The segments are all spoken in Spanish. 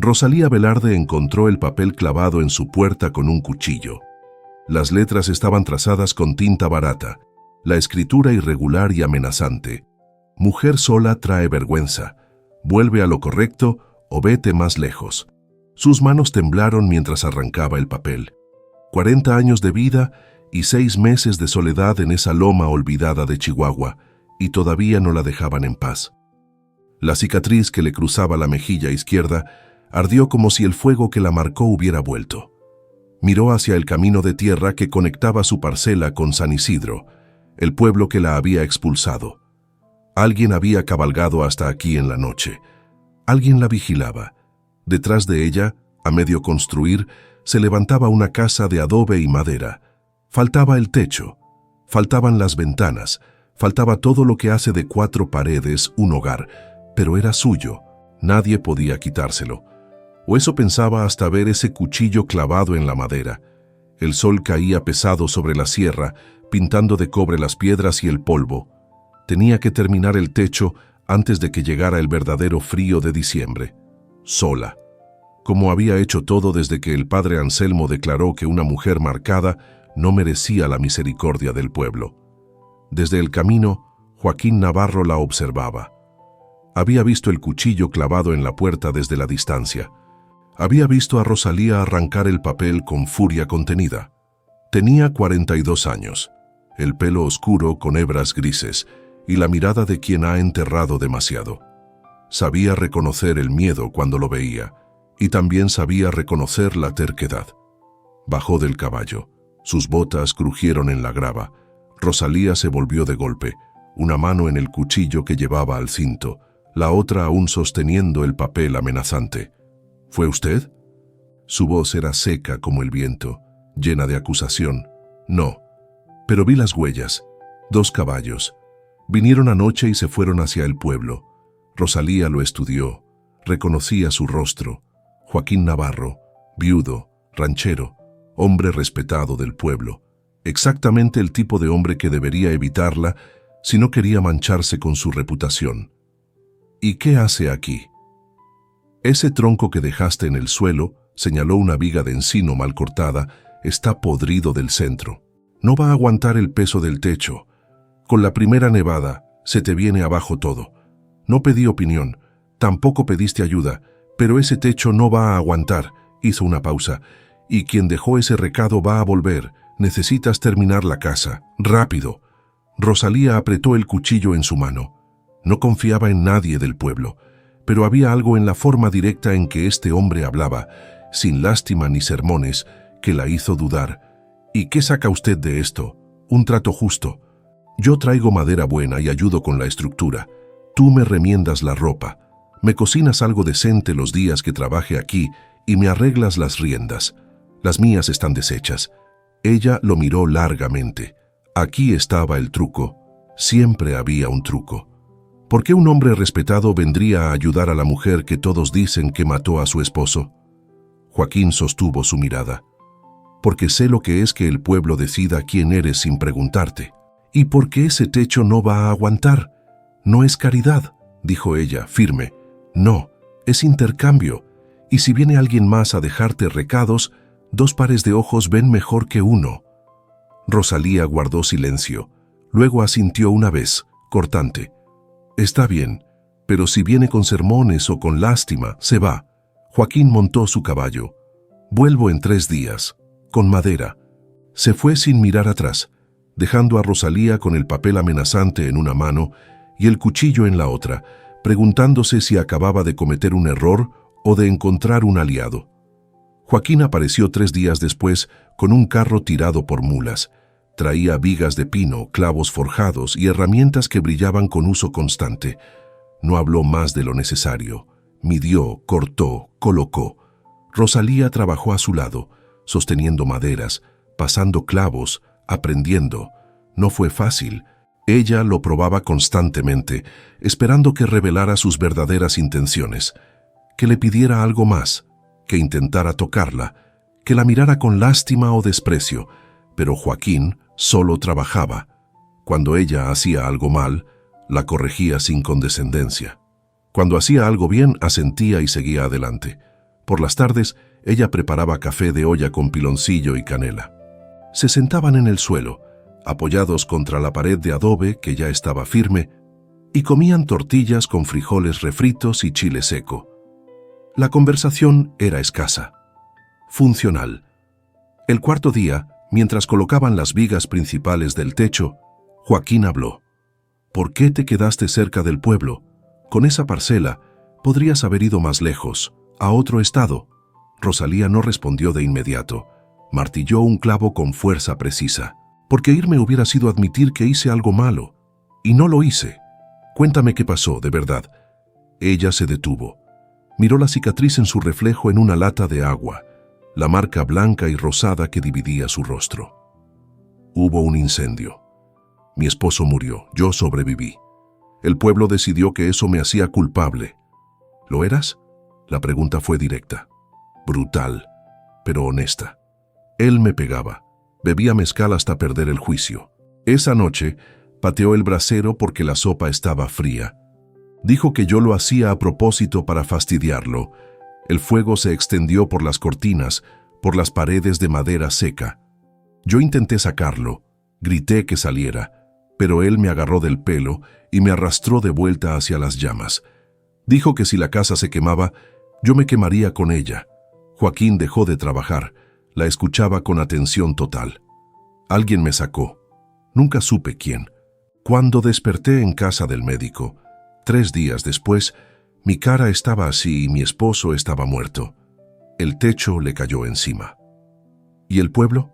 Rosalía Velarde encontró el papel clavado en su puerta con un cuchillo. Las letras estaban trazadas con tinta barata, la escritura irregular y amenazante. Mujer sola trae vergüenza. Vuelve a lo correcto o vete más lejos. Sus manos temblaron mientras arrancaba el papel. 40 años de vida y 6 meses de soledad en esa loma olvidada de Chihuahua, y todavía no la dejaban en paz. La cicatriz que le cruzaba la mejilla izquierda ardió como si el fuego que la marcó hubiera vuelto. Miró hacia el camino de tierra que conectaba su parcela con San Isidro, el pueblo que la había expulsado. Alguien había cabalgado hasta aquí en la noche. Alguien la vigilaba. Detrás de ella, a medio construir, se levantaba una casa de adobe y madera. Faltaba el techo, faltaban las ventanas, faltaba todo lo que hace de 4 paredes un hogar, pero era suyo, nadie podía quitárselo. O eso pensaba hasta ver ese cuchillo clavado en la madera. El sol caía pesado sobre la sierra, pintando de cobre las piedras y el polvo. Tenía que terminar el techo antes de que llegara el verdadero frío de diciembre. Sola. Como había hecho todo desde que el padre Anselmo declaró que una mujer marcada no merecía la misericordia del pueblo. Desde el camino, Joaquín Navarro la observaba. Había visto el cuchillo clavado en la puerta desde la distancia. Había visto a Rosalía arrancar el papel con furia contenida. Tenía 42 años, el pelo oscuro con hebras grises y la mirada de quien ha enterrado demasiado. Sabía reconocer el miedo cuando lo veía, y también sabía reconocer la terquedad. Bajó del caballo. Sus botas crujieron en la grava. Rosalía se volvió de golpe, una mano en el cuchillo que llevaba al cinto, la otra aún sosteniendo el papel amenazante. ¿Fue usted? Su voz era seca como el viento, llena de acusación. No, pero vi las huellas. 2 caballos. Vinieron anoche y se fueron hacia el pueblo. Rosalía lo estudió. Reconocía su rostro. Joaquín Navarro, viudo, ranchero, hombre respetado del pueblo. Exactamente el tipo de hombre que debería evitarla si no quería mancharse con su reputación. ¿Y qué hace aquí? Ese tronco que dejaste en el suelo, señaló una viga de encino mal cortada, está podrido del centro. No va a aguantar el peso del techo. Con la primera nevada, se te viene abajo todo. No pedí opinión, tampoco pediste ayuda, pero ese techo no va a aguantar. Hizo una pausa. Y quien dejó ese recado va a volver. Necesitas terminar la casa. ¡Rápido! Rosalía apretó el cuchillo en su mano. No confiaba en nadie del pueblo, pero había algo en la forma directa en que este hombre hablaba, sin lástima ni sermones, que la hizo dudar. ¿Y qué saca usted de esto? Un trato justo. Yo traigo madera buena y ayudo con la estructura. Tú me remiendas la ropa. Me cocinas algo decente los días que trabaje aquí y me arreglas las riendas. Las mías están deshechas. Ella lo miró largamente. Aquí estaba el truco. Siempre había un truco. ¿Por qué un hombre respetado vendría a ayudar a la mujer que todos dicen que mató a su esposo? Joaquín sostuvo su mirada. Porque sé lo que es que el pueblo decida quién eres sin preguntarte. ¿Y por qué ese techo no va a aguantar? No es caridad, dijo ella, firme. No, es intercambio. Y si viene alguien más a dejarte recados, 2 pares de ojos ven mejor que uno. Rosalía guardó silencio. Luego asintió una vez, cortante. Está bien, pero si viene con sermones o con lástima, se va. Joaquín montó su caballo. Vuelvo en 3 días, con madera. Se fue sin mirar atrás, dejando a Rosalía con el papel amenazante en una mano y el cuchillo en la otra, preguntándose si acababa de cometer un error o de encontrar un aliado. Joaquín apareció 3 días después con un carro tirado por mulas. Traía vigas de pino, clavos forjados y herramientas que brillaban con uso constante. No habló más de lo necesario. Midió, cortó, colocó. Rosalía trabajó a su lado, sosteniendo maderas, pasando clavos, aprendiendo. No fue fácil. Ella lo probaba constantemente, esperando que revelara sus verdaderas intenciones, que le pidiera algo más, que intentara tocarla, que la mirara con lástima o desprecio, pero Joaquín solo trabajaba. Cuando ella hacía algo mal, la corregía sin condescendencia. Cuando hacía algo bien, asentía y seguía adelante. Por las tardes, ella preparaba café de olla con piloncillo y canela. Se sentaban en el suelo, apoyados contra la pared de adobe que ya estaba firme, y comían tortillas con frijoles refritos y chile seco. La conversación era escasa, funcional. El cuarto día, mientras colocaban las vigas principales del techo, Joaquín habló. ¿Por qué te quedaste cerca del pueblo? Con esa parcela podrías haber ido más lejos, a otro estado. Rosalía no respondió de inmediato. Martilló un clavo con fuerza precisa. Porque irme hubiera sido admitir que hice algo malo. Y no lo hice. Cuéntame qué pasó, de verdad. Ella se detuvo. Miró la cicatriz en su reflejo en una lata de agua, la marca blanca y rosada que dividía su rostro. Hubo un incendio. Mi esposo murió, yo sobreviví. El pueblo decidió que eso me hacía culpable. ¿Lo eras? La pregunta fue directa, brutal, pero honesta. Él me pegaba, bebía mezcal hasta perder el juicio. Esa noche pateó el brasero porque la sopa estaba fría. Dijo que yo lo hacía a propósito para fastidiarlo. El fuego se extendió por las cortinas, por las paredes de madera seca. Yo intenté sacarlo, grité que saliera, pero él me agarró del pelo y me arrastró de vuelta hacia las llamas. Dijo que si la casa se quemaba, yo me quemaría con ella. Joaquín dejó de trabajar, la escuchaba con atención total. Alguien me sacó. Nunca supe quién. Cuando desperté en casa del médico, 3 días después, mi cara estaba así y mi esposo estaba muerto. El techo le cayó encima. ¿Y el pueblo?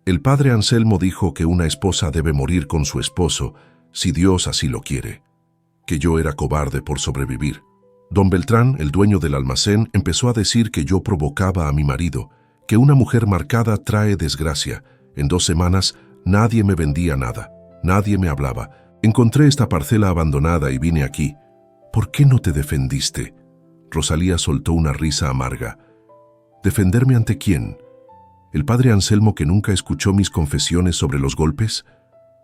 El padre Anselmo dijo que una esposa debe morir con su esposo si Dios así lo quiere. Que yo era cobarde por sobrevivir. Don Beltrán, el dueño del almacén, empezó a decir que yo provocaba a mi marido, que una mujer marcada trae desgracia. En 2 semanas nadie me vendía nada, nadie me hablaba. Encontré esta parcela abandonada y vine aquí. ¿Por qué no te defendiste? Rosalía soltó una risa amarga. ¿Defenderme ante quién? ¿El padre Anselmo que nunca escuchó mis confesiones sobre los golpes?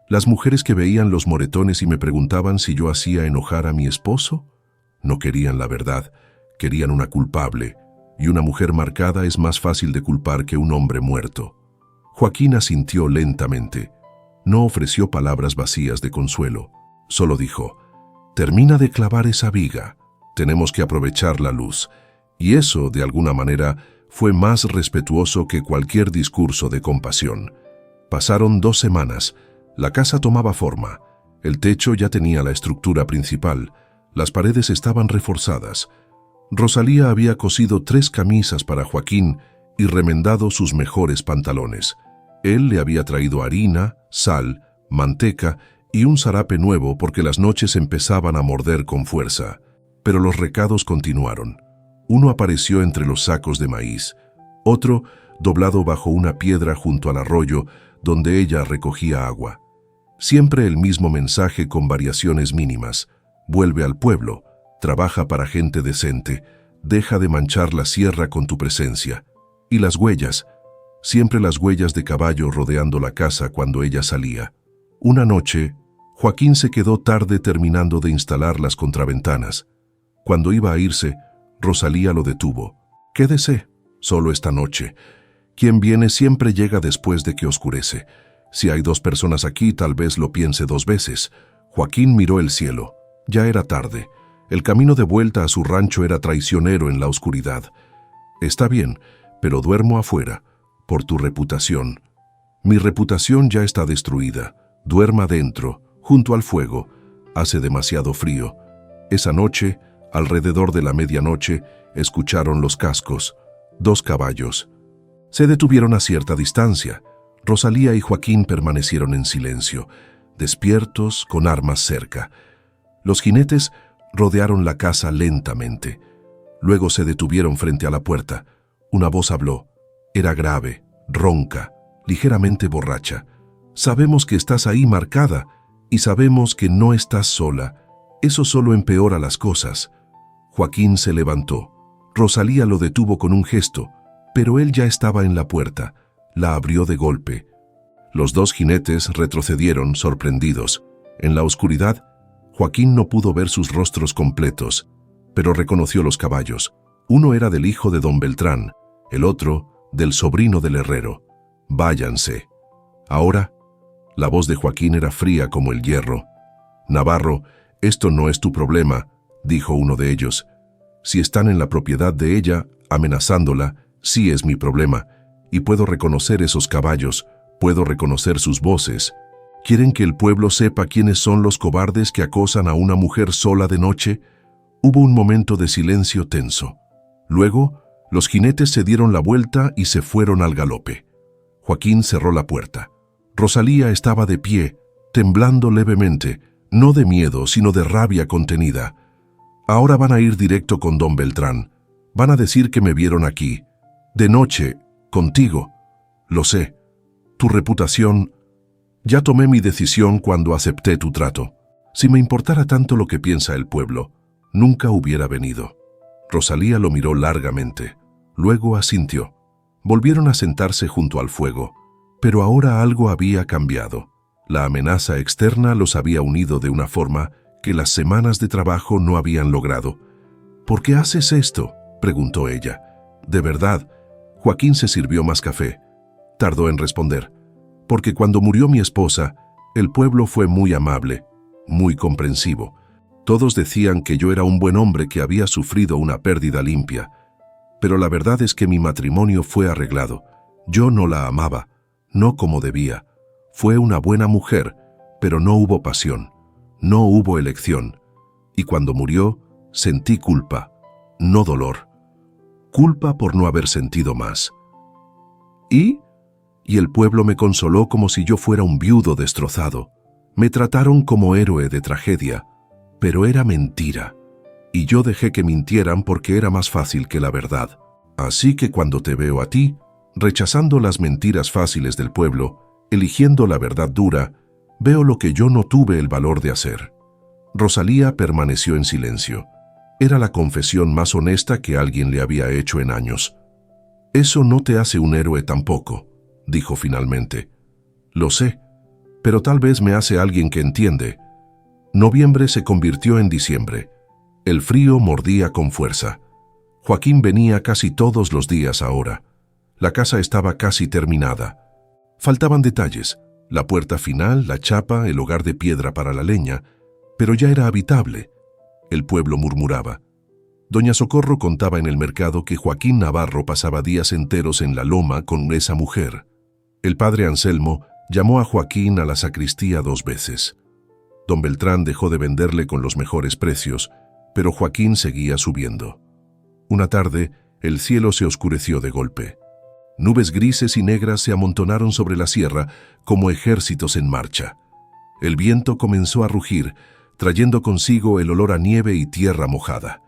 ¿Las mujeres que veían los moretones y me preguntaban si yo hacía enojar a mi esposo? No querían la verdad, querían una culpable, y una mujer marcada es más fácil de culpar que un hombre muerto. Joaquín asintió lentamente. No ofreció palabras vacías de consuelo, solo dijo, termina de clavar esa viga, tenemos que aprovechar la luz. Y eso, de alguna manera, fue más respetuoso que cualquier discurso de compasión. Pasaron 2 semanas, la casa tomaba forma, el techo ya tenía la estructura principal, las paredes estaban reforzadas. Rosalía había cosido 3 camisas para Joaquín y remendado sus mejores pantalones. Él le había traído harina, sal, manteca y un zarape nuevo porque las noches empezaban a morder con fuerza. Pero los recados continuaron. Uno apareció entre los sacos de maíz, otro doblado bajo una piedra junto al arroyo donde ella recogía agua. Siempre el mismo mensaje con variaciones mínimas. Vuelve al pueblo, trabaja para gente decente, deja de manchar la sierra con tu presencia. Y las huellas, siempre las huellas de caballo rodeando la casa cuando ella salía. Una noche, Joaquín se quedó tarde terminando de instalar las contraventanas. Cuando iba a irse, Rosalía lo detuvo. Quédese, solo esta noche. Quien viene siempre llega después de que oscurece. Si hay 2 personas aquí, tal vez lo piense 2 veces. Joaquín miró el cielo. Ya era tarde. El camino de vuelta a su rancho era traicionero en la oscuridad. Está bien, pero duermo afuera, por tu reputación. Mi reputación ya está destruida. Duerma dentro, junto al fuego. Hace demasiado frío. Esa noche, alrededor de la medianoche, escucharon los cascos. 2 caballos. Se detuvieron a cierta distancia. Rosalía y Joaquín permanecieron en silencio, despiertos, con armas cerca. Los jinetes rodearon la casa lentamente. Luego se detuvieron frente a la puerta. Una voz habló. Era grave, ronca, ligeramente borracha. Sabemos que estás ahí marcada y sabemos que no estás sola. Eso solo empeora las cosas. Joaquín se levantó. Rosalía lo detuvo con un gesto, pero él ya estaba en la puerta. La abrió de golpe. Los 2 jinetes retrocedieron, sorprendidos. En la oscuridad, Joaquín no pudo ver sus rostros completos, pero reconoció los caballos. Uno era del hijo de don Beltrán, el otro del sobrino del herrero. Váyanse. Ahora, la voz de Joaquín era fría como el hierro. Navarro, esto no es tu problema, dijo uno de ellos. Si están en la propiedad de ella, amenazándola, sí es mi problema, y puedo reconocer esos caballos, puedo reconocer sus voces. ¿Quieren que el pueblo sepa quiénes son los cobardes que acosan a una mujer sola de noche? Hubo un momento de silencio tenso. Luego, los jinetes se dieron la vuelta y se fueron al galope. Joaquín cerró la puerta. Rosalía estaba de pie, temblando levemente, no de miedo, sino de rabia contenida. Ahora van a ir directo con don Beltrán. Van a decir que me vieron aquí. De noche, contigo. Lo sé. Tu reputación... Ya tomé mi decisión cuando acepté tu trato. Si me importara tanto lo que piensa el pueblo, nunca hubiera venido. Rosalía lo miró largamente. Luego asintió. Volvieron a sentarse junto al fuego. Pero ahora algo había cambiado. La amenaza externa los había unido de una forma que las semanas de trabajo no habían logrado. ¿Por qué haces esto?, preguntó ella. De verdad. Joaquín se sirvió más café. Tardó en responder. Porque cuando murió mi esposa, el pueblo fue muy amable, muy comprensivo. Todos decían que yo era un buen hombre que había sufrido una pérdida limpia. Pero la verdad es que mi matrimonio fue arreglado. Yo no la amaba, no como debía. Fue una buena mujer, pero no hubo pasión, no hubo elección. Y cuando murió, sentí culpa, no dolor. Culpa por no haber sentido más. Y el pueblo me consoló como si yo fuera un viudo destrozado. Me trataron como héroe de tragedia, pero era mentira. Y yo dejé que mintieran porque era más fácil que la verdad. Así que cuando te veo a ti, rechazando las mentiras fáciles del pueblo, eligiendo la verdad dura, veo lo que yo no tuve el valor de hacer. Rosalía permaneció en silencio. Era la confesión más honesta que alguien le había hecho en años. Eso no te hace un héroe tampoco, dijo finalmente. Lo sé, pero tal vez me hace alguien que entiende. Noviembre se convirtió en diciembre. El frío mordía con fuerza. Joaquín venía casi todos los días ahora. La casa estaba casi terminada. Faltaban detalles, la puerta final, la chapa, el hogar de piedra para la leña, pero ya era habitable. El pueblo murmuraba. Doña Socorro contaba en el mercado que Joaquín Navarro pasaba días enteros en la loma con esa mujer. El padre Anselmo llamó a Joaquín a la sacristía 2 veces. Don Beltrán dejó de venderle con los mejores precios, pero Joaquín seguía subiendo. Una tarde, el cielo se oscureció de golpe. Nubes grises y negras se amontonaron sobre la sierra como ejércitos en marcha. El viento comenzó a rugir, trayendo consigo el olor a nieve y tierra mojada.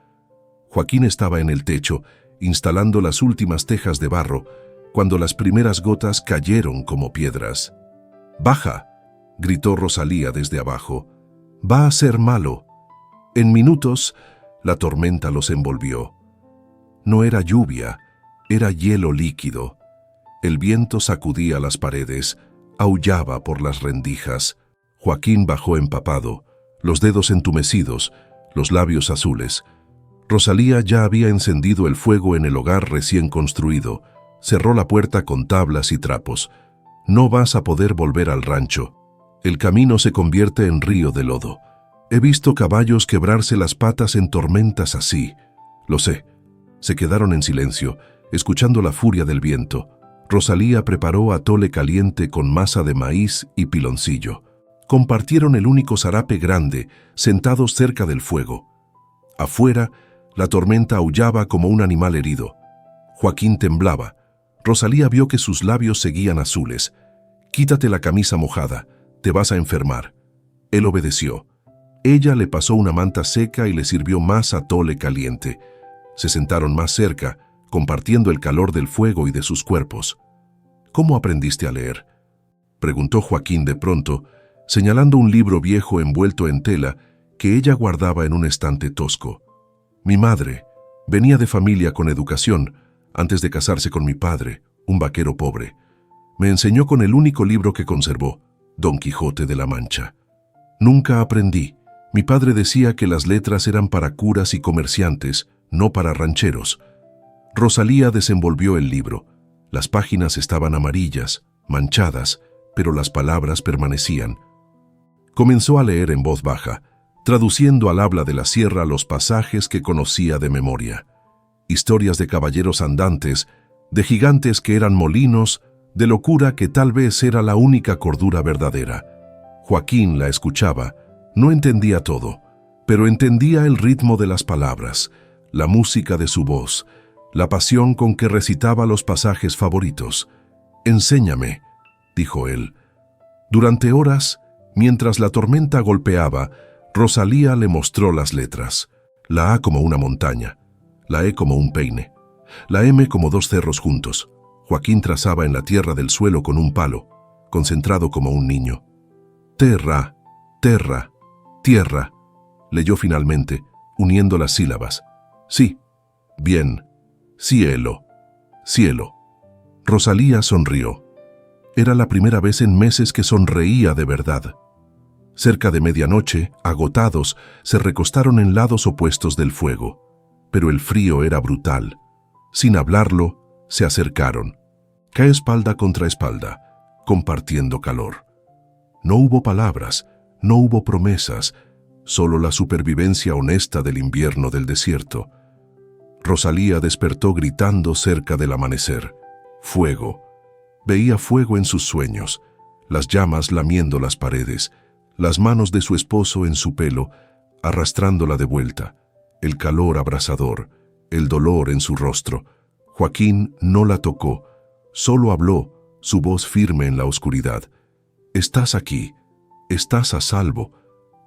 Joaquín estaba en el techo, instalando las últimas tejas de barro, cuando las primeras gotas cayeron como piedras. «¡Baja!», gritó Rosalía desde abajo. «Va a ser malo». En minutos, la tormenta los envolvió. No era lluvia, era hielo líquido. El viento sacudía las paredes, aullaba por las rendijas. Joaquín bajó empapado, los dedos entumecidos, los labios azules. Rosalía ya había encendido el fuego en el hogar recién construido. Cerró la puerta con tablas y trapos. «No vas a poder volver al rancho. El camino se convierte en río de lodo. He visto caballos quebrarse las patas en tormentas así». «Lo sé». Se quedaron en silencio, escuchando la furia del viento. Rosalía preparó atole caliente con masa de maíz y piloncillo. Compartieron el único zarape grande, sentados cerca del fuego. Afuera, la tormenta aullaba como un animal herido. Joaquín temblaba. Rosalía vio que sus labios seguían azules. «Quítate la camisa mojada, te vas a enfermar». Él obedeció. Ella le pasó una manta seca y le sirvió más atole caliente. Se sentaron más cerca, compartiendo el calor del fuego y de sus cuerpos. «¿Cómo aprendiste a leer?», preguntó Joaquín de pronto, señalando un libro viejo envuelto en tela que ella guardaba en un estante tosco. «Mi madre venía de familia con educación antes de casarse con mi padre, un vaquero pobre. Me enseñó con el único libro que conservó, Don Quijote de la Mancha. Nunca aprendí. Mi padre decía que las letras eran para curas y comerciantes, no para rancheros. Rosalía desenvolvió el libro. Las páginas estaban amarillas, manchadas, pero las palabras permanecían. Comenzó a leer en voz baja, traduciendo al habla de la sierra los pasajes que conocía de memoria. Historias de caballeros andantes, de gigantes que eran molinos, de locura que tal vez era la única cordura verdadera. Joaquín la escuchaba, no entendía todo, pero entendía el ritmo de las palabras, la música de su voz, la pasión con que recitaba los pasajes favoritos. «Enséñame», dijo él. Durante horas, mientras la tormenta golpeaba, Rosalía le mostró las letras. La A como una montaña, la E como un peine, la M como dos cerros juntos. Joaquín trazaba en la tierra del suelo con un palo, concentrado como un niño. «Terra, terra, tierra», leyó finalmente, uniendo las sílabas. «Sí, bien, cielo, cielo». Rosalía sonrió. Era la primera vez en meses que sonreía de verdad. Cerca de medianoche, agotados, se recostaron en lados opuestos del fuego, pero el frío era brutal. Sin hablarlo, se acercaron, espalda contra espalda, compartiendo calor. No hubo palabras, no hubo promesas, solo la supervivencia honesta del invierno del desierto. Rosalía despertó gritando cerca del amanecer. Fuego. Veía fuego en sus sueños, las llamas lamiendo las paredes, las manos de su esposo en su pelo, arrastrándola de vuelta, el calor abrasador, el dolor en su rostro. Joaquín no la tocó, solo habló, su voz firme en la oscuridad. «Estás aquí, estás a salvo».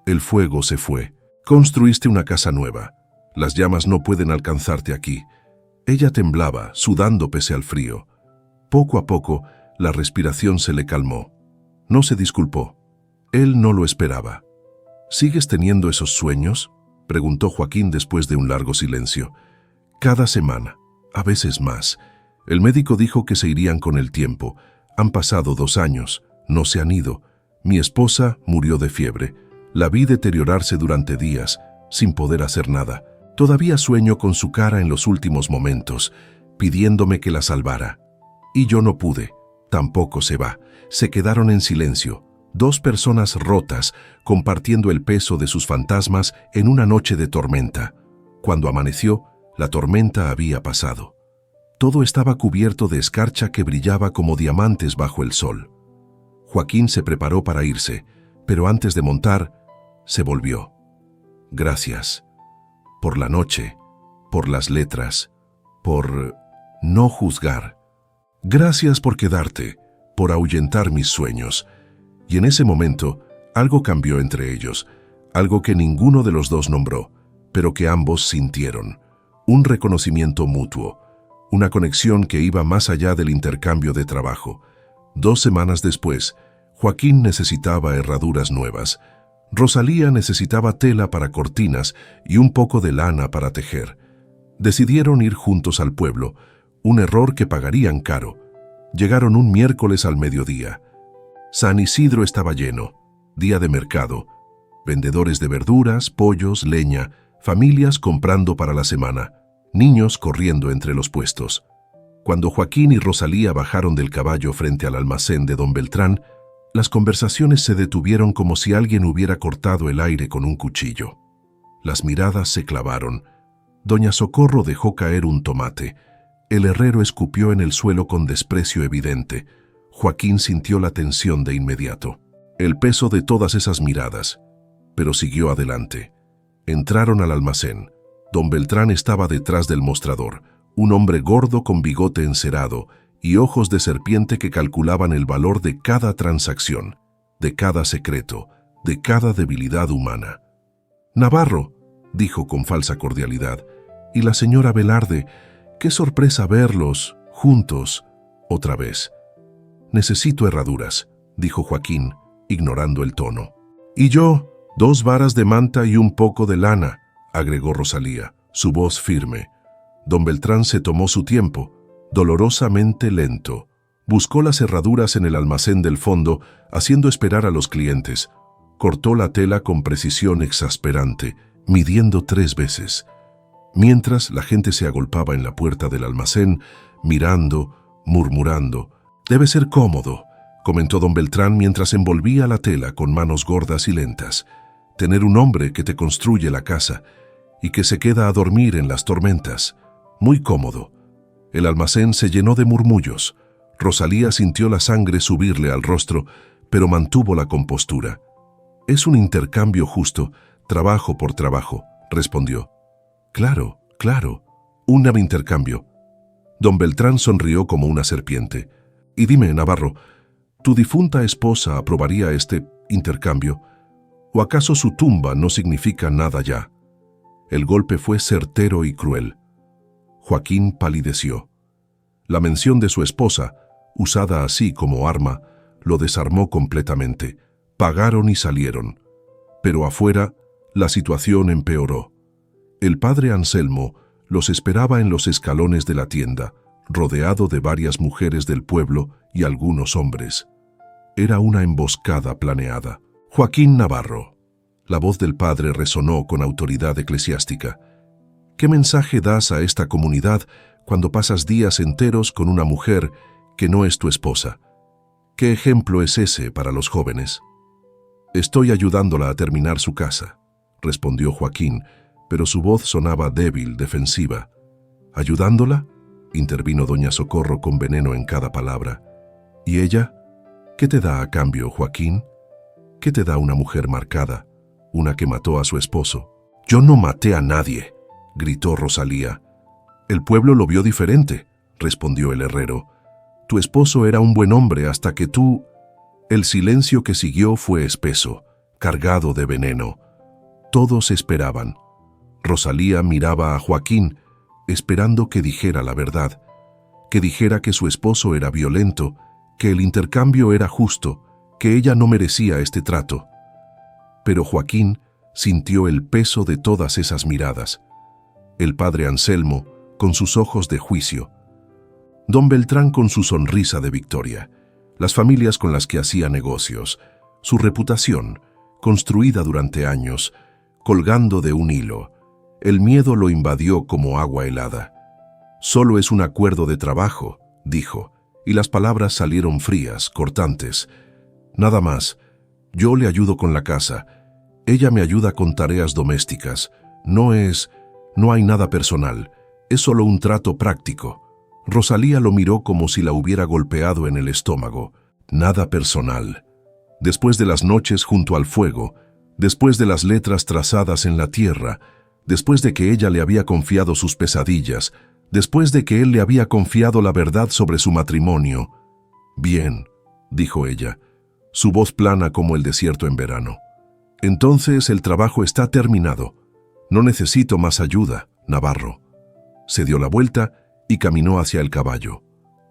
El fuego se fue. «Construiste una casa nueva. Las llamas no pueden alcanzarte aquí». Ella temblaba, sudando pese al frío. Poco a poco, la respiración se le calmó. No se disculpó. Él no lo esperaba. «¿Sigues teniendo esos sueños?», preguntó Joaquín después de un largo silencio. «Cada semana, a veces más. El médico dijo que se irían con el tiempo. Han pasado 2 años, no se han ido. Mi esposa murió de fiebre. La vi deteriorarse durante días, sin poder hacer nada. Todavía sueño con su cara en los últimos momentos, pidiéndome que la salvara. Y yo no pude. Tampoco se va». Se quedaron en silencio, 2 personas rotas, compartiendo el peso de sus fantasmas en una noche de tormenta. Cuando amaneció, la tormenta había pasado. Todo estaba cubierto de escarcha que brillaba como diamantes bajo el sol. Joaquín se preparó para irse, pero antes de montar, se volvió. «Gracias. Por la noche, por las letras, por no juzgar. Gracias por quedarte, por ahuyentar mis sueños». Y en ese momento, algo cambió entre ellos, algo que ninguno de los dos nombró, pero que ambos sintieron. Un reconocimiento mutuo, una conexión que iba más allá del intercambio de trabajo. 2 semanas después, Joaquín necesitaba herraduras nuevas. Rosalía necesitaba tela para cortinas y un poco de lana para tejer. Decidieron ir juntos al pueblo, un error que pagarían caro. Llegaron un miércoles al mediodía. San Isidro estaba lleno, día de mercado, vendedores de verduras, pollos, leña, familias comprando para la semana, niños corriendo entre los puestos. Cuando Joaquín y Rosalía bajaron del caballo frente al almacén de don Beltrán, las conversaciones se detuvieron como si alguien hubiera cortado el aire con un cuchillo. Las miradas se clavaron. Doña Socorro dejó caer un tomate. El herrero escupió en el suelo con desprecio evidente. Joaquín sintió la tensión de inmediato, el peso de todas esas miradas, pero siguió adelante. Entraron al almacén. Don Beltrán estaba detrás del mostrador, un hombre gordo con bigote encerado y ojos de serpiente que calculaban el valor de cada transacción, de cada secreto, de cada debilidad humana. «Navarro», dijo con falsa cordialidad, «y la señora Velarde, qué sorpresa verlos, juntos, otra vez». «Necesito herraduras», dijo Joaquín, ignorando el tono. «Y yo, 2 varas de manta y un poco de lana», agregó Rosalía, su voz firme. Don Beltrán se tomó su tiempo, dolorosamente lento. Buscó las herraduras en el almacén del fondo, haciendo esperar a los clientes. Cortó la tela con precisión exasperante, midiendo 3 veces. Mientras la gente se agolpaba en la puerta del almacén, mirando, murmurando. «Debe ser cómodo», comentó don Beltrán mientras envolvía la tela con manos gordas y lentas. «Tener un hombre que te construye la casa y que se queda a dormir en las tormentas. Muy cómodo». El almacén se llenó de murmullos. Rosalía sintió la sangre subirle al rostro, pero mantuvo la compostura. «Es un intercambio justo, trabajo por trabajo», respondió. «Claro, claro, un intercambio». Don Beltrán sonrió como una serpiente. «Y dime, Navarro, ¿tu difunta esposa aprobaría este intercambio? ¿O acaso su tumba no significa nada ya?» El golpe fue certero y cruel. Joaquín palideció. La mención de su esposa, usada así como arma, lo desarmó completamente. Pagaron y salieron. Pero afuera, la situación empeoró. El padre Anselmo los esperaba en los escalones de la tienda, rodeado de varias mujeres del pueblo y algunos hombres. Era una emboscada planeada. «Joaquín Navarro». La voz del padre resonó con autoridad eclesiástica. «¿Qué mensaje das a esta comunidad cuando pasas días enteros con una mujer que no es tu esposa? ¿Qué ejemplo es ese para los jóvenes?» «Estoy ayudándola a terminar su casa», respondió Joaquín, pero su voz sonaba débil, defensiva. «¿Ayudándola?», intervino doña Socorro con veneno en cada palabra. «¿Y ella? ¿Qué te da a cambio, Joaquín? ¿Qué te da una mujer marcada, una que mató a su esposo?» «Yo no maté a nadie», gritó Rosalía. «El pueblo lo vio diferente», respondió el herrero. «Tu esposo era un buen hombre hasta que tú...». El silencio que siguió fue espeso, cargado de veneno. Todos esperaban. Rosalía miraba a Joaquín, esperando que dijera la verdad, que dijera que su esposo era violento, que el intercambio era justo, que ella no merecía este trato. Pero Joaquín sintió el peso de todas esas miradas. El padre Anselmo, con sus ojos de juicio. Don Beltrán con su sonrisa de victoria. Las familias con las que hacía negocios. Su reputación, construida durante años, colgando de un hilo. El miedo lo invadió como agua helada. «Solo es un acuerdo de trabajo», dijo, y las palabras salieron frías, cortantes. «Nada más. Yo le ayudo con la casa. Ella me ayuda con tareas domésticas. No hay nada personal. Es solo un trato práctico». Rosalía lo miró como si la hubiera golpeado en el estómago. «Nada personal». Después de las noches junto al fuego, después de las letras trazadas en la tierra, después de que ella le había confiado sus pesadillas, después de que él le había confiado la verdad sobre su matrimonio. «Bien», dijo ella, su voz plana como el desierto en verano. «Entonces el trabajo está terminado. No necesito más ayuda, Navarro». Se dio la vuelta y caminó hacia el caballo.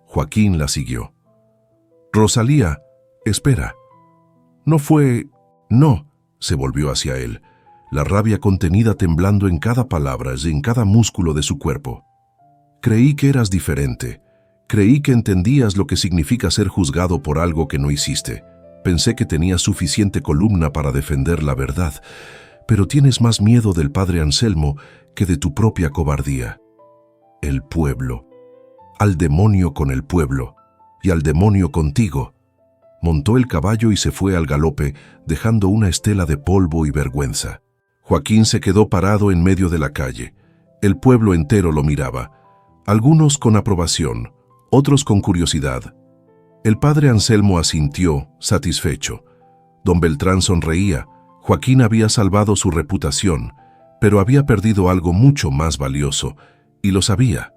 Joaquín la siguió. «Rosalía, espera». «No fue...». «No», se volvió hacia él, la rabia contenida temblando en cada palabra y en cada músculo de su cuerpo. «Creí que eras diferente. Creí que entendías lo que significa ser juzgado por algo que no hiciste. Pensé que tenías suficiente columna para defender la verdad, pero tienes más miedo del padre Anselmo que de tu propia cobardía. El pueblo. Al demonio con el pueblo, y al demonio contigo». Montó el caballo y se fue al galope, dejando una estela de polvo y vergüenza. Joaquín se quedó parado en medio de la calle. El pueblo entero lo miraba, algunos con aprobación, otros con curiosidad. El padre Anselmo asintió, satisfecho. Don Beltrán sonreía. Joaquín había salvado su reputación, pero había perdido algo mucho más valioso, y lo sabía.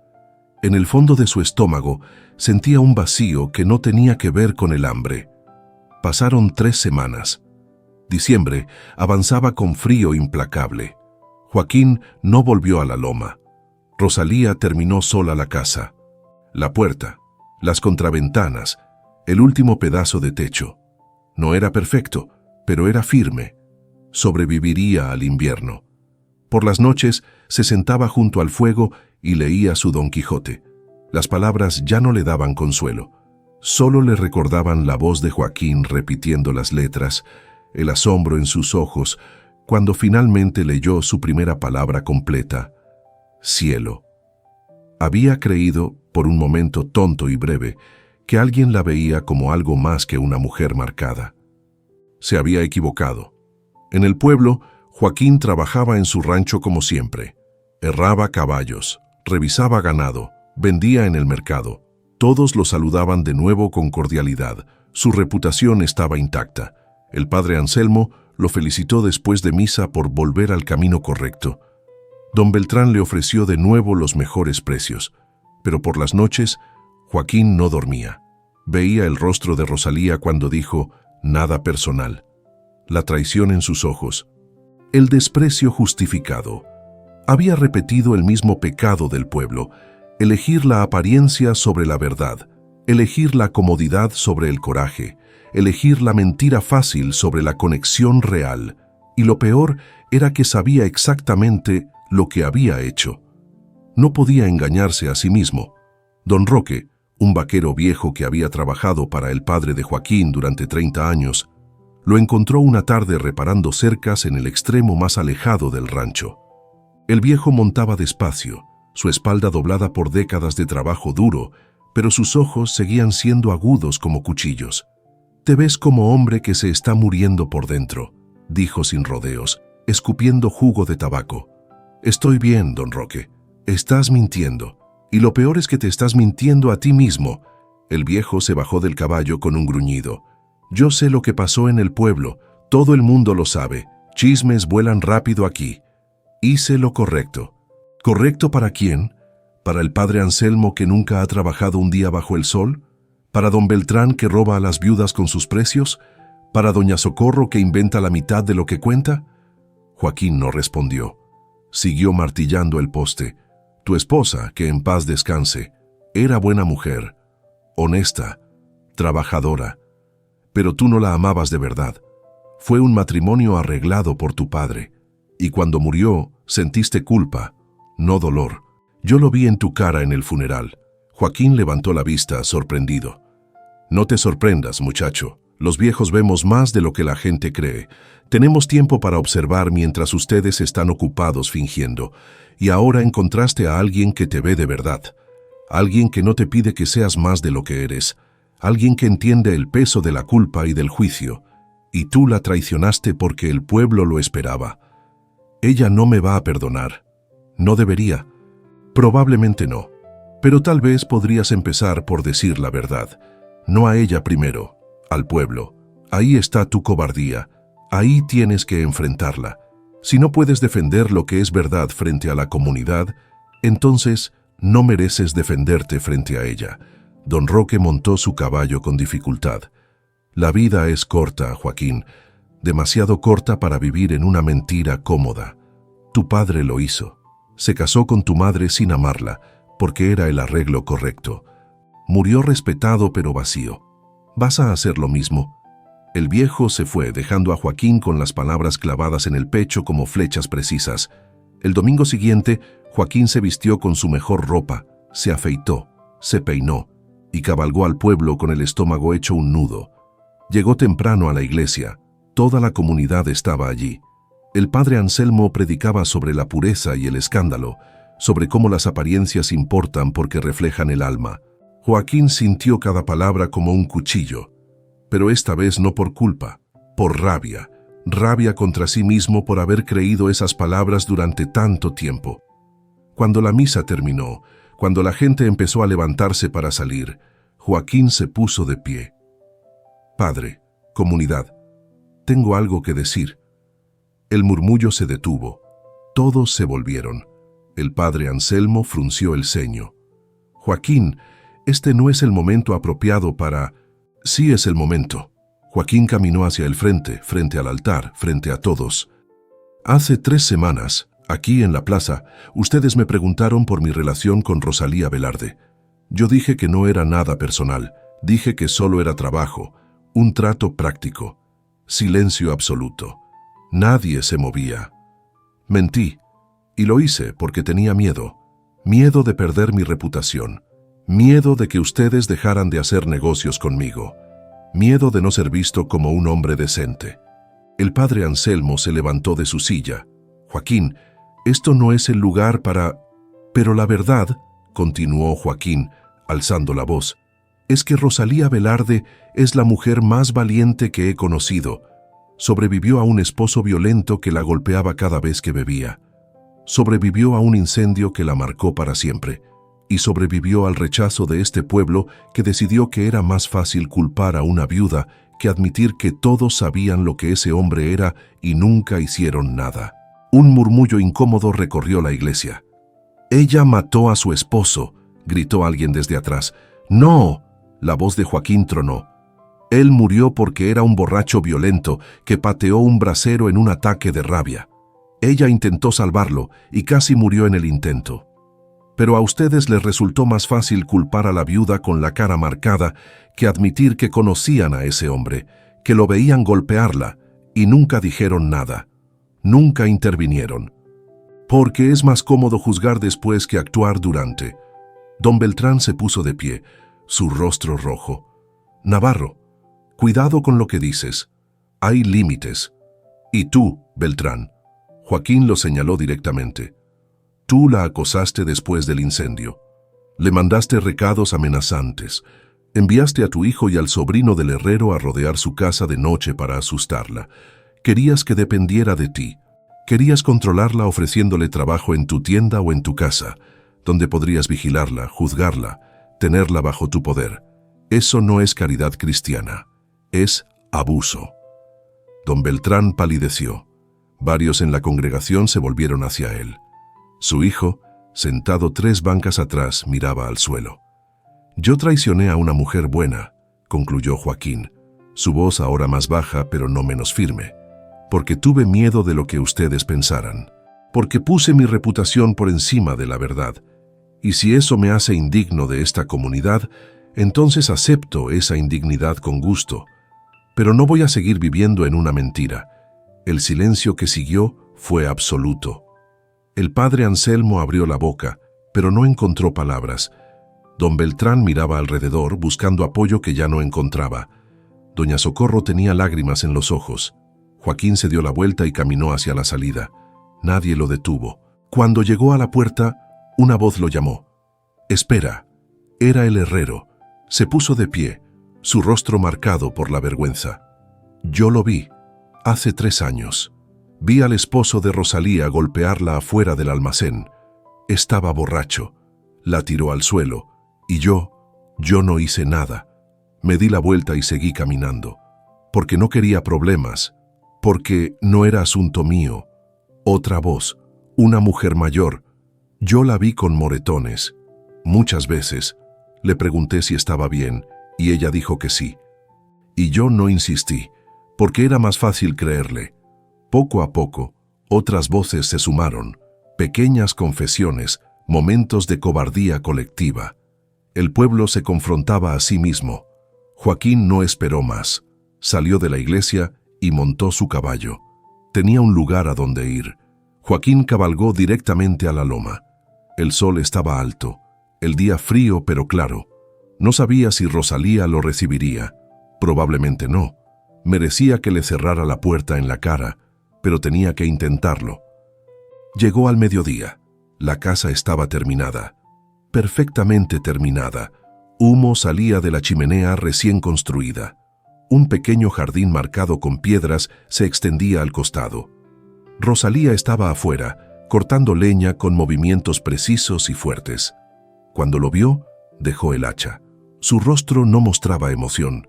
En el fondo de su estómago sentía un vacío que no tenía que ver con el hambre. Pasaron 3 semanas. Diciembre avanzaba con frío implacable. Joaquín no volvió a la loma. Rosalía terminó sola la casa. La puerta, las contraventanas, el último pedazo de techo. No era perfecto, pero era firme. Sobreviviría al invierno. Por las noches se sentaba junto al fuego y leía su Don Quijote. Las palabras ya no le daban consuelo. Solo le recordaban la voz de Joaquín repitiendo las letras, el asombro en sus ojos, cuando finalmente leyó su primera palabra completa. cielo. Había creído, por un momento tonto y breve, que alguien la veía como algo más que una mujer marcada. Se había equivocado. En el pueblo, Joaquín trabajaba en su rancho como siempre. Herraba caballos, revisaba ganado, vendía en el mercado. Todos lo saludaban de nuevo con cordialidad. Su reputación estaba intacta. El padre Anselmo lo felicitó después de misa por volver al camino correcto. Don Beltrán le ofreció de nuevo los mejores precios, pero por las noches Joaquín no dormía. Veía el rostro de Rosalía cuando dijo nada personal, la traición en sus ojos, el desprecio justificado. Había repetido el mismo pecado del pueblo, elegir la apariencia sobre la verdad, elegir la comodidad sobre el coraje, elegir la mentira fácil sobre la conexión real, y lo peor era que sabía exactamente lo que había hecho. No podía engañarse a sí mismo. Don Roque, un vaquero viejo que había trabajado para el padre de Joaquín durante 30 años, lo encontró una tarde reparando cercas en el extremo más alejado del rancho. El viejo montaba despacio, su espalda doblada por décadas de trabajo duro, pero sus ojos seguían siendo agudos como cuchillos. «Te ves como hombre que se está muriendo por dentro», dijo sin rodeos, escupiendo jugo de tabaco. «Estoy bien, don Roque. Estás mintiendo. Y lo peor es que te estás mintiendo a ti mismo». El viejo se bajó del caballo con un gruñido. «Yo sé lo que pasó en el pueblo. Todo el mundo lo sabe. Chismes vuelan rápido aquí. Hice lo correcto». ¿Correcto para quién? ¿Para el padre Anselmo que nunca ha trabajado un día bajo el sol? ¿Para don Beltrán que roba a las viudas con sus precios? ¿Para doña Socorro que inventa la mitad de lo que cuenta? Joaquín no respondió. Siguió martillando el poste. Tu esposa, que en paz descanse, era buena mujer, honesta, trabajadora, pero tú no la amabas de verdad. Fue un matrimonio arreglado por tu padre, y cuando murió sentiste culpa, no dolor. Yo lo vi en tu cara en el funeral. Joaquín levantó la vista, sorprendido. No te sorprendas, muchacho. Los viejos vemos más de lo que la gente cree. Tenemos tiempo para observar mientras ustedes están ocupados fingiendo. Y ahora encontraste a alguien que te ve de verdad. Alguien que no te pide que seas más de lo que eres. Alguien que entiende el peso de la culpa y del juicio. Y tú la traicionaste porque el pueblo lo esperaba. Ella no me va a perdonar. No debería. Probablemente no. Pero tal vez podrías empezar por decir la verdad. No a ella primero, al pueblo. Ahí está tu cobardía. Ahí tienes que enfrentarla. Si no puedes defender lo que es verdad frente a la comunidad, entonces no mereces defenderte frente a ella. Don Roque montó su caballo con dificultad. La vida es corta, Joaquín, demasiado corta para vivir en una mentira cómoda. Tu padre lo hizo. Se casó con tu madre sin amarla, porque era el arreglo correcto. Murió respetado pero vacío. ¿Vas a hacer lo mismo? El viejo se fue, dejando a Joaquín con las palabras clavadas en el pecho como flechas precisas. El domingo siguiente, Joaquín se vistió con su mejor ropa, se afeitó, se peinó y cabalgó al pueblo con el estómago hecho un nudo. Llegó temprano a la iglesia. Toda la comunidad estaba allí. El padre Anselmo predicaba sobre la pureza y el escándalo, sobre cómo las apariencias importan porque reflejan el alma. Joaquín sintió cada palabra como un cuchillo, pero esta vez no por culpa, por rabia. Rabia contra sí mismo por haber creído esas palabras durante tanto tiempo. Cuando la misa terminó, cuando la gente empezó a levantarse para salir, Joaquín se puso de pie. Padre, comunidad, tengo algo que decir. El murmullo se detuvo. Todos se volvieron. El padre Anselmo frunció el ceño. Joaquín, este no es el momento apropiado para... Sí es el momento. Joaquín caminó hacia el frente al altar, frente a todos. Hace 3 semanas, aquí en la plaza, ustedes me preguntaron por mi relación con Rosalía Velarde. Yo dije que no era nada personal. Dije que solo era trabajo, un trato práctico. Silencio absoluto. Nadie se movía. Mentí, y lo hice porque tenía miedo. Miedo de perder mi reputación. Miedo de que ustedes dejaran de hacer negocios conmigo. Miedo de no ser visto como un hombre decente. El padre Anselmo se levantó de su silla. Joaquín, esto no es el lugar para... Pero la verdad, continuó Joaquín, alzando la voz, es que Rosalía Velarde es la mujer más valiente que he conocido. Sobrevivió a un esposo violento que la golpeaba cada vez que bebía. Sobrevivió a un incendio que la marcó para siempre. Y sobrevivió al rechazo de este pueblo que decidió que era más fácil culpar a una viuda que admitir que todos sabían lo que ese hombre era y nunca hicieron nada. Un murmullo incómodo recorrió la iglesia. «Ella mató a su esposo», gritó alguien desde atrás. «¡No!», la voz de Joaquín tronó. «Él murió porque era un borracho violento que pateó un brasero en un ataque de rabia. Ella intentó salvarlo y casi murió en el intento. Pero a ustedes les resultó más fácil culpar a la viuda con la cara marcada que admitir que conocían a ese hombre, que lo veían golpearla, y nunca dijeron nada. Nunca intervinieron. Porque es más cómodo juzgar después que actuar durante». Don Beltrán se puso de pie, su rostro rojo. «Navarro, cuidado con lo que dices. Hay límites. Y tú, Beltrán», Joaquín lo señaló directamente, «tú la acosaste después del incendio. Le mandaste recados amenazantes. Enviaste a tu hijo y al sobrino del herrero a rodear su casa de noche para asustarla. Querías que dependiera de ti. Querías controlarla ofreciéndole trabajo en tu tienda o en tu casa, donde podrías vigilarla, juzgarla, tenerla bajo tu poder. Eso no es caridad cristiana. Es abuso». Don Beltrán palideció. Varios en la congregación se volvieron hacia él. Su hijo, sentado 3 bancas atrás, miraba al suelo. «Yo traicioné a una mujer buena», concluyó Joaquín, su voz ahora más baja pero no menos firme, «porque tuve miedo de lo que ustedes pensaran, porque puse mi reputación por encima de la verdad. Y si eso me hace indigno de esta comunidad, entonces acepto esa indignidad con gusto. Pero no voy a seguir viviendo en una mentira». El silencio que siguió fue absoluto. El padre Anselmo abrió la boca, pero no encontró palabras. Don Beltrán miraba alrededor, buscando apoyo que ya no encontraba. Doña Socorro tenía lágrimas en los ojos. Joaquín se dio la vuelta y caminó hacia la salida. Nadie lo detuvo. Cuando llegó a la puerta, una voz lo llamó. «Espera». Era el herrero. Se puso de pie, su rostro marcado por la vergüenza. «Yo lo vi. Hace 3 años. Vi al esposo de Rosalía golpearla afuera del almacén. Estaba borracho. La tiró al suelo. Y yo no hice nada. Me di la vuelta y seguí caminando. Porque no quería problemas. Porque no era asunto mío». Otra voz. Una mujer mayor. «Yo la vi con moretones. Muchas veces. Le pregunté si estaba bien y ella dijo que sí. Y yo no insistí, porque era más fácil creerle. Poco a poco, otras voces se sumaron, pequeñas confesiones, momentos de cobardía colectiva. El pueblo se confrontaba a sí mismo. Joaquín no esperó más. Salió de la iglesia y montó su caballo. Tenía un lugar a donde ir. Joaquín cabalgó directamente a la loma. El sol estaba alto, el día frío pero claro. No sabía si Rosalía lo recibiría. Probablemente no. Merecía que le cerrara la puerta en la cara, pero tenía que intentarlo. Llegó al mediodía. La casa estaba terminada. Perfectamente terminada. Humo salía de la chimenea recién construida. Un pequeño jardín marcado con piedras se extendía al costado. Rosalía estaba afuera, cortando leña con movimientos precisos y fuertes. Cuando lo vio, dejó el hacha. Su rostro no mostraba emoción.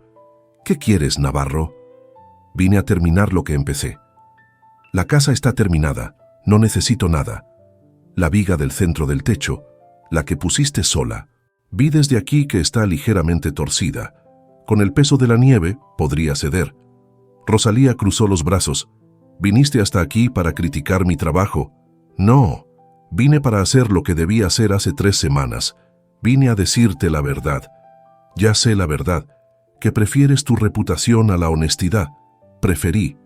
«¿Qué quieres, Navarro?» «Vine a terminar lo que empecé. La casa está terminada, no necesito nada. La viga del centro del techo, la que pusiste sola, vi desde aquí que está ligeramente torcida. Con el peso de la nieve podría ceder». Rosalía cruzó los brazos. «¿Viniste hasta aquí para criticar mi trabajo?» «No, vine para hacer lo que debía hacer hace 3 semanas. Vine a decirte la verdad. Ya sé la verdad, que prefieres tu reputación a la honestidad. Preferí.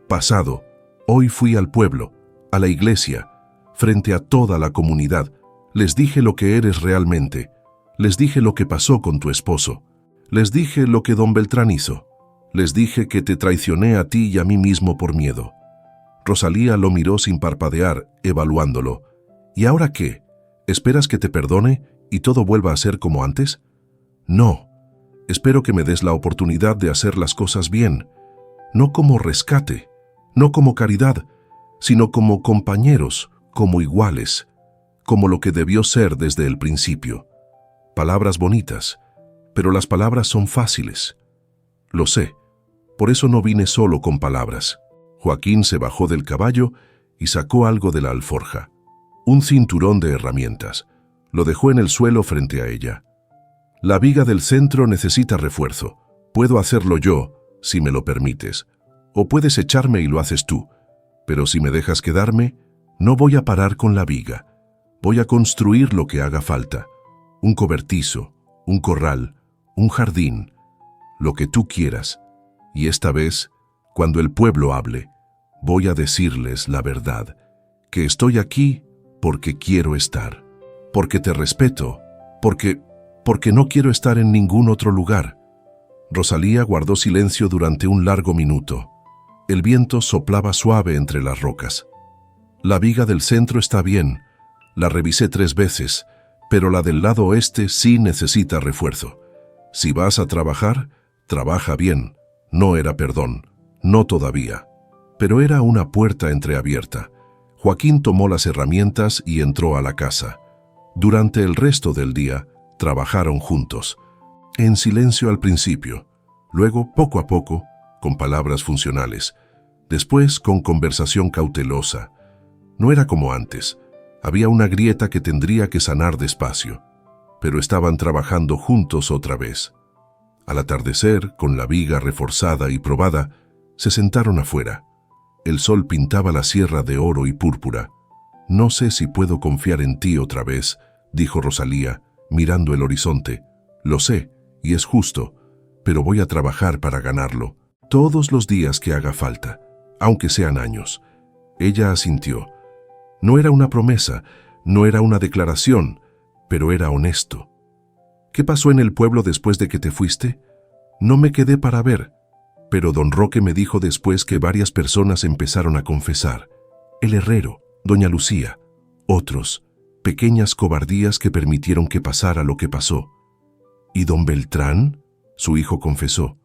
Pasado. Hoy fui al pueblo, a la iglesia, frente a toda la comunidad. Les dije lo que eres realmente. Les dije lo que pasó con tu esposo. Les dije lo que don Beltrán hizo. Les dije que te traicioné a ti y a mí mismo por miedo». Rosalía lo miró sin parpadear, evaluándolo. «¿Y ahora qué? ¿Esperas que te perdone y todo vuelva a ser como antes? No. Espero que me des la oportunidad de hacer las cosas bien, no como rescate, no como caridad, sino como compañeros, como iguales, como lo que debió ser desde el principio. Palabras bonitas, pero las palabras son fáciles. Lo sé, por eso no vine solo con palabras. Joaquín se bajó del caballo y sacó algo de la alforja, un cinturón de herramientas. Lo dejó en el suelo frente a ella. La viga del centro necesita refuerzo. Puedo hacerlo yo, si me lo permites. O puedes echarme y lo haces tú. Pero si me dejas quedarme, no voy a parar con la viga. Voy a construir lo que haga falta. Un cobertizo, un corral, un jardín, lo que tú quieras. Y esta vez, cuando el pueblo hable, voy a decirles la verdad, que estoy aquí porque quiero estar, porque te respeto, porque no quiero estar en ningún otro lugar. Rosalía guardó silencio durante un largo minuto. El viento soplaba suave entre las rocas. La viga del centro está bien. La revisé 3 veces, pero la del lado oeste sí necesita refuerzo. Si vas a trabajar, trabaja bien. No era perdón, no todavía. Pero era una puerta entreabierta. Joaquín tomó las herramientas y entró a la casa. Durante el resto del día, trabajaron juntos, en silencio al principio, luego poco a poco, con palabras funcionales, después con conversación cautelosa. No era como antes, había una grieta que tendría que sanar despacio, pero estaban trabajando juntos otra vez. Al atardecer, con la viga reforzada y probada, se sentaron afuera. El sol pintaba la sierra de oro y púrpura. «No sé si puedo confiar en ti otra vez», dijo Rosalía, mirando el horizonte. «Lo sé, y es justo, pero voy a trabajar para ganarlo, todos los días que haga falta, aunque sean años». Ella asintió. No era una promesa, no era una declaración, pero era honesto. «¿Qué pasó en el pueblo después de que te fuiste? No me quedé para ver, pero don Roque me dijo después que varias personas empezaron a confesar. El herrero, doña Lucía, otros, pequeñas cobardías que permitieron que pasara lo que pasó. ¿Y don Beltrán?», su hijo confesó.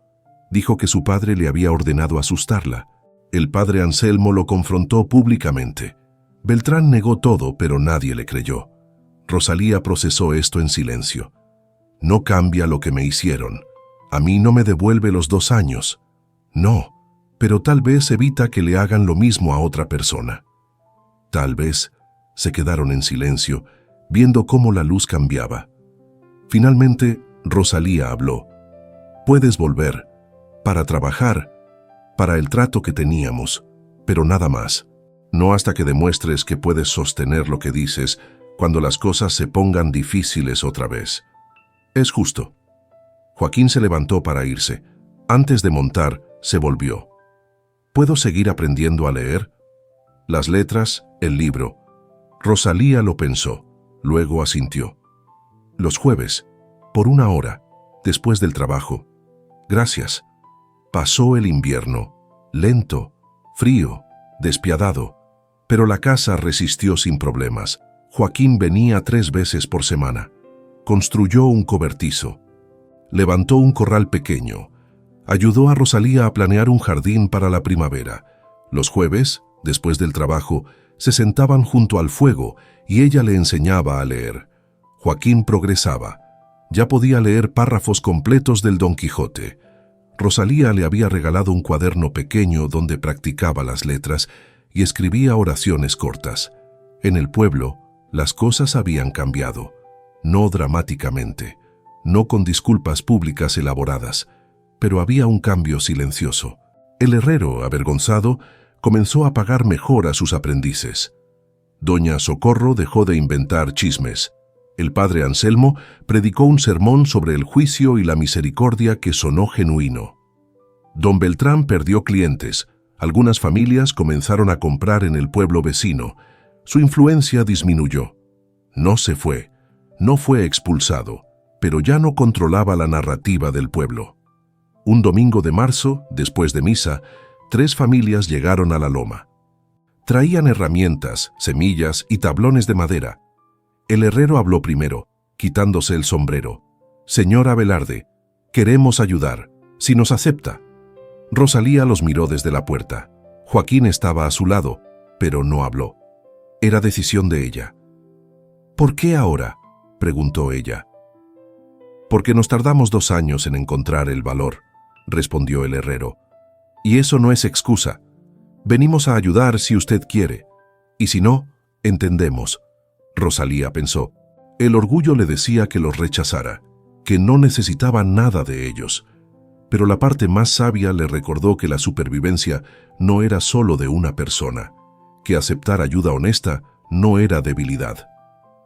Dijo que su padre le había ordenado asustarla. El padre Anselmo lo confrontó públicamente. Beltrán negó todo, pero nadie le creyó. Rosalía procesó esto en silencio. «No cambia lo que me hicieron. A mí no me devuelve los 2 años. No, pero tal vez evita que le hagan lo mismo a otra persona». Tal vez. Se quedaron en silencio, viendo cómo la luz cambiaba. Finalmente, Rosalía habló. «Puedes volver, para trabajar, para el trato que teníamos, pero nada más. No hasta que demuestres que puedes sostener lo que dices cuando las cosas se pongan difíciles otra vez». «Es justo». Joaquín se levantó para irse. Antes de montar, se volvió. «¿Puedo seguir aprendiendo a leer? Las letras, el libro». Rosalía lo pensó, luego asintió. «Los jueves, por 1 hora, después del trabajo». «Gracias». Pasó el invierno, lento, frío, despiadado, pero la casa resistió sin problemas. Joaquín venía 3 veces por semana. Construyó un cobertizo. Levantó un corral pequeño. Ayudó a Rosalía a planear un jardín para la primavera. Los jueves, después del trabajo, se sentaban junto al fuego y ella le enseñaba a leer. Joaquín progresaba. Ya podía leer párrafos completos del Don Quijote. Rosalía le había regalado un cuaderno pequeño donde practicaba las letras y escribía oraciones cortas. En el pueblo, las cosas habían cambiado. No dramáticamente, no con disculpas públicas elaboradas, pero había un cambio silencioso. El herrero, avergonzado, comenzó a pagar mejor a sus aprendices. Doña Socorro dejó de inventar chismes. El padre Anselmo predicó un sermón sobre el juicio y la misericordia que sonó genuino. Don Beltrán perdió clientes. Algunas familias comenzaron a comprar en el pueblo vecino. Su influencia disminuyó. No se fue, no fue expulsado, pero ya no controlaba la narrativa del pueblo. Un domingo de marzo, después de misa, 3 familias llegaron a la loma. Traían herramientas, semillas y tablones de madera. El herrero habló primero, quitándose el sombrero. «Señor Abelarde, queremos ayudar, si nos acepta». Rosalía los miró desde la puerta. Joaquín estaba a su lado, pero no habló. Era decisión de ella. «¿Por qué ahora?», preguntó ella. «Porque nos tardamos 2 años en encontrar el valor», respondió el herrero. «Y eso no es excusa. Venimos a ayudar si usted quiere. Y si no, entendemos». Rosalía pensó. El orgullo le decía que los rechazara, que no necesitaba nada de ellos. Pero la parte más sabia le recordó que la supervivencia no era solo de una persona, que aceptar ayuda honesta no era debilidad.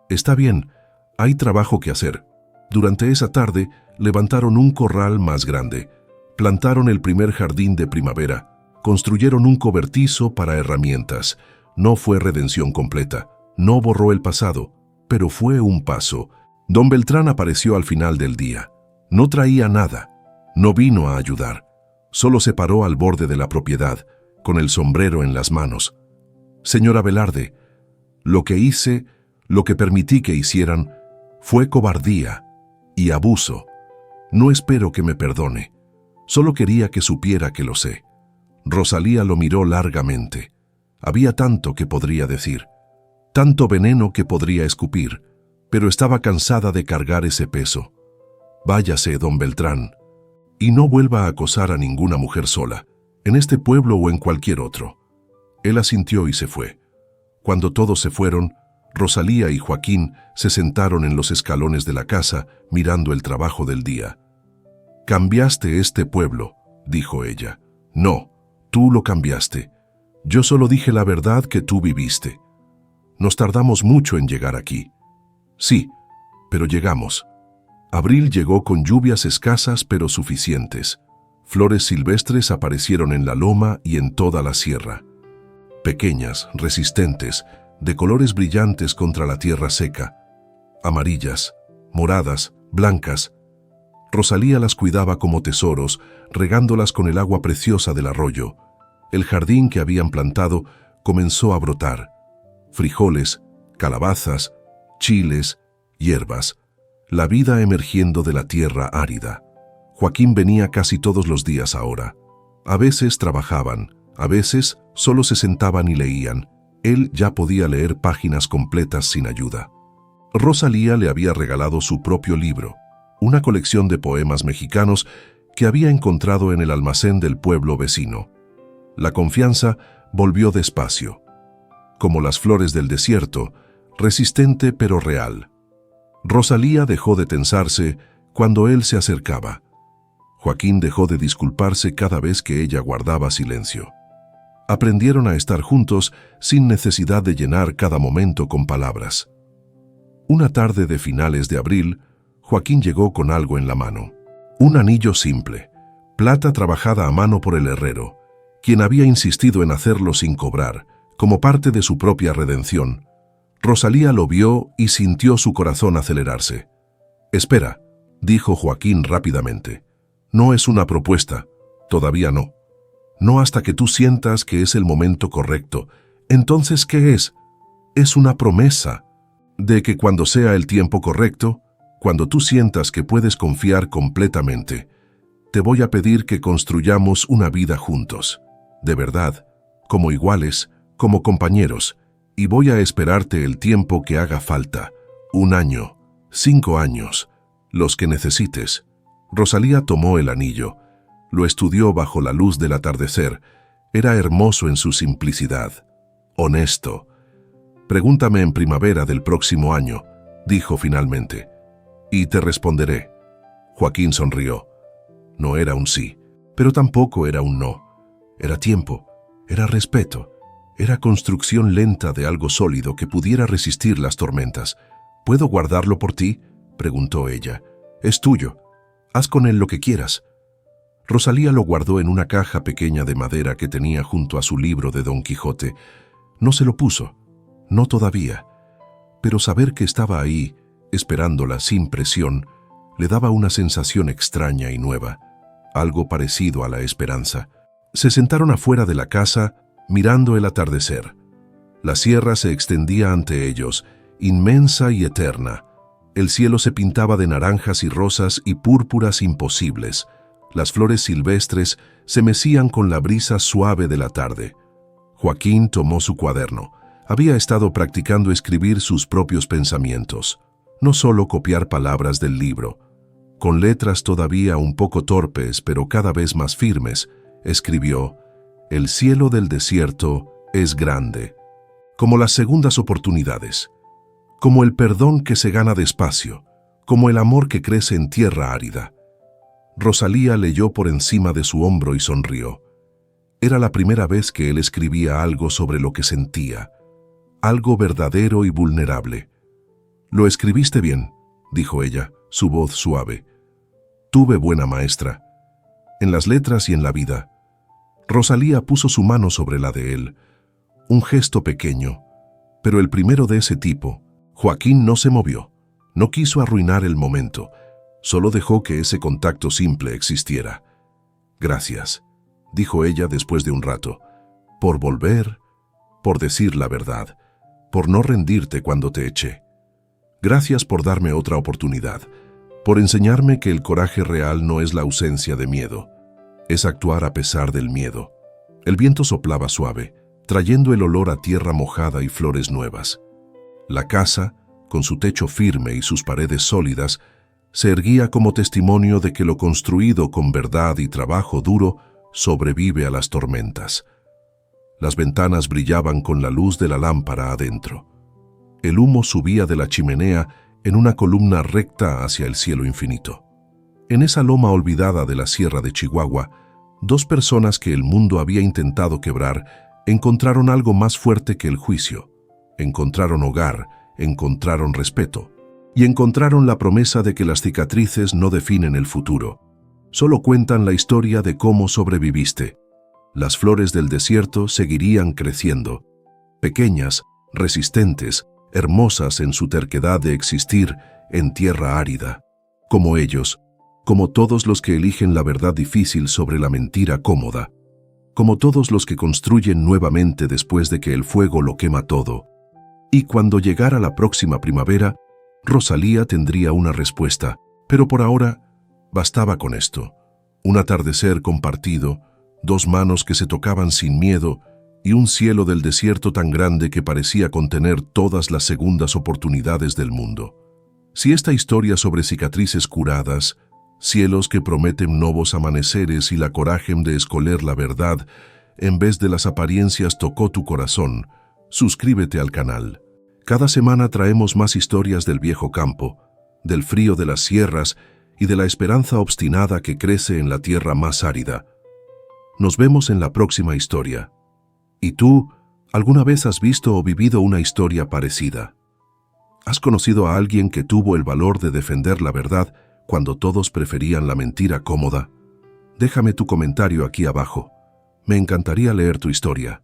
«Está bien, hay trabajo que hacer». Durante esa tarde levantaron un corral más grande, plantaron el primer jardín de primavera, construyeron un cobertizo para herramientas. No fue redención completa, no borró el pasado, pero fue un paso. Don Beltrán apareció al final del día. No traía nada, no vino a ayudar. Solo se paró al borde de la propiedad, con el sombrero en las manos. «Señor Abelarde, lo que hice, lo que permití que hicieran, fue cobardía y abuso. No espero que me perdone. Solo quería que supiera que lo sé». Rosalía lo miró largamente. Había tanto que podría decir, tanto veneno que podría escupir, pero estaba cansada de cargar ese peso. «Váyase, don Beltrán, y no vuelva a acosar a ninguna mujer sola, en este pueblo o en cualquier otro». Él asintió y se fue. Cuando todos se fueron, Rosalía y Joaquín se sentaron en los escalones de la casa mirando el trabajo del día. «Cambiaste este pueblo», dijo ella. «No, tú lo cambiaste. Yo solo dije la verdad que tú viviste. Nos tardamos mucho en llegar aquí». «Sí, pero llegamos». Abril llegó con lluvias escasas pero suficientes. Flores silvestres aparecieron en la loma y en toda la sierra. Pequeñas, resistentes, de colores brillantes contra la tierra seca. Amarillas, moradas, blancas. Rosalía las cuidaba como tesoros, regándolas con el agua preciosa del arroyo. El jardín que habían plantado comenzó a brotar. Frijoles, calabazas, chiles, hierbas. La vida emergiendo de la tierra árida. Joaquín venía casi todos los días ahora. A veces trabajaban, a veces solo se sentaban y leían. Él ya podía leer páginas completas sin ayuda. Rosalía le había regalado su propio libro, una colección de poemas mexicanos que había encontrado en el almacén del pueblo vecino. La confianza volvió despacio, como las flores del desierto, resistente pero real. Rosalía dejó de tensarse cuando él se acercaba. Joaquín dejó de disculparse cada vez que ella guardaba silencio. Aprendieron a estar juntos sin necesidad de llenar cada momento con palabras. Una tarde de finales de abril, Joaquín llegó con algo en la mano. Un anillo simple, plata trabajada a mano por el herrero, quien había insistido en hacerlo sin cobrar, como parte de su propia redención. Rosalía lo vio y sintió su corazón acelerarse. «Espera», dijo Joaquín rápidamente. «No es una propuesta, todavía no. No hasta que tú sientas que es el momento correcto. Entonces, ¿qué es? Es una promesa de que cuando sea el tiempo correcto, cuando tú sientas que puedes confiar completamente, te voy a pedir que construyamos una vida juntos, de verdad, como iguales, como compañeros, y voy a esperarte el tiempo que haga falta, 1 año, 5 años, los que necesites». Rosalía tomó el anillo. Lo estudió bajo la luz del atardecer. Era hermoso en su simplicidad. Honesto. «Pregúntame en primavera del próximo año», dijo finalmente, «y te responderé». Joaquín sonrió. No era un sí, pero tampoco era un no. Era tiempo, era respeto, era construcción lenta de algo sólido que pudiera resistir las tormentas. «¿Puedo guardarlo por ti?», preguntó ella. «Es tuyo. Haz con él lo que quieras». Rosalía lo guardó en una caja pequeña de madera que tenía junto a su libro de Don Quijote. No se lo puso, no todavía, pero saber que estaba ahí, esperándola sin presión, le daba una sensación extraña y nueva, algo parecido a la esperanza. Se sentaron afuera de la casa, mirando el atardecer. La sierra se extendía ante ellos, inmensa y eterna. El cielo se pintaba de naranjas y rosas y púrpuras imposibles. Las flores silvestres se mecían con la brisa suave de la tarde. Joaquín tomó su cuaderno. Había estado practicando escribir sus propios pensamientos, no solo copiar palabras del libro. Con letras todavía un poco torpes, pero cada vez más firmes, escribió: «El cielo del desierto es grande, como las segundas oportunidades, como el perdón que se gana despacio, como el amor que crece en tierra árida». Rosalía leyó por encima de su hombro y sonrió. Era la primera vez que él escribía algo sobre lo que sentía, algo verdadero y vulnerable. «Lo escribiste bien», dijo ella, su voz suave. «Tuve buena maestra. En las letras y en la vida». Rosalía puso su mano sobre la de él. Un gesto pequeño, pero el primero de ese tipo. Joaquín no se movió. No quiso arruinar el momento. Solo dejó que ese contacto simple existiera. «Gracias», dijo ella después de un rato, «por volver, por decir la verdad, por no rendirte cuando te eché. Gracias por darme otra oportunidad, por enseñarme que el coraje real no es la ausencia de miedo, es actuar a pesar del miedo». El viento soplaba suave, trayendo el olor a tierra mojada y flores nuevas. La casa, con su techo firme y sus paredes sólidas, se erguía como testimonio de que lo construido con verdad y trabajo duro sobrevive a las tormentas. Las ventanas brillaban con la luz de la lámpara adentro. El humo subía de la chimenea en una columna recta hacia el cielo infinito. En esa loma olvidada de la Sierra de Chihuahua, dos personas que el mundo había intentado quebrar encontraron algo más fuerte que el juicio. Encontraron hogar, encontraron respeto y encontraron la promesa de que las cicatrices no definen el futuro. Solo cuentan la historia de cómo sobreviviste. Las flores del desierto seguirían creciendo, pequeñas, resistentes, hermosas en su terquedad de existir en tierra árida. Como ellos, como todos los que eligen la verdad difícil sobre la mentira cómoda, como todos los que construyen nuevamente después de que el fuego lo quema todo. Y cuando llegara la próxima primavera, Rosalía tendría una respuesta, pero por ahora bastaba con esto. Un atardecer compartido, dos manos que se tocaban sin miedo y un cielo del desierto tan grande que parecía contener todas las segundas oportunidades del mundo. Si esta historia sobre cicatrices curadas, cielos que prometen nuevos amaneceres y la coraje de escoger la verdad en vez de las apariencias tocó tu corazón, suscríbete al canal. Cada semana traemos más historias del viejo campo, del frío de las sierras y de la esperanza obstinada que crece en la tierra más árida. Nos vemos en la próxima historia. ¿Y tú, alguna vez has visto o vivido una historia parecida? ¿Has conocido a alguien que tuvo el valor de defender la verdad cuando todos preferían la mentira cómoda? Déjame tu comentario aquí abajo. Me encantaría leer tu historia.